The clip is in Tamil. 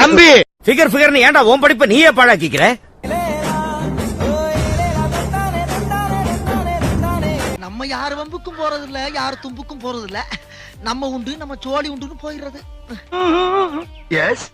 தம்பி ஃபிகர் ஏன்டா உன் படிப்ப நீயே பாழாக்கிக்கிற? நம்ம யார் வம்புக்கும் போறது இல்ல, யார் தும்புக்கும் போறது இல்ல. நம்ம உண்டு, நம்ம சோழி உண்டுன்னு போயிடுறது. எஸ்.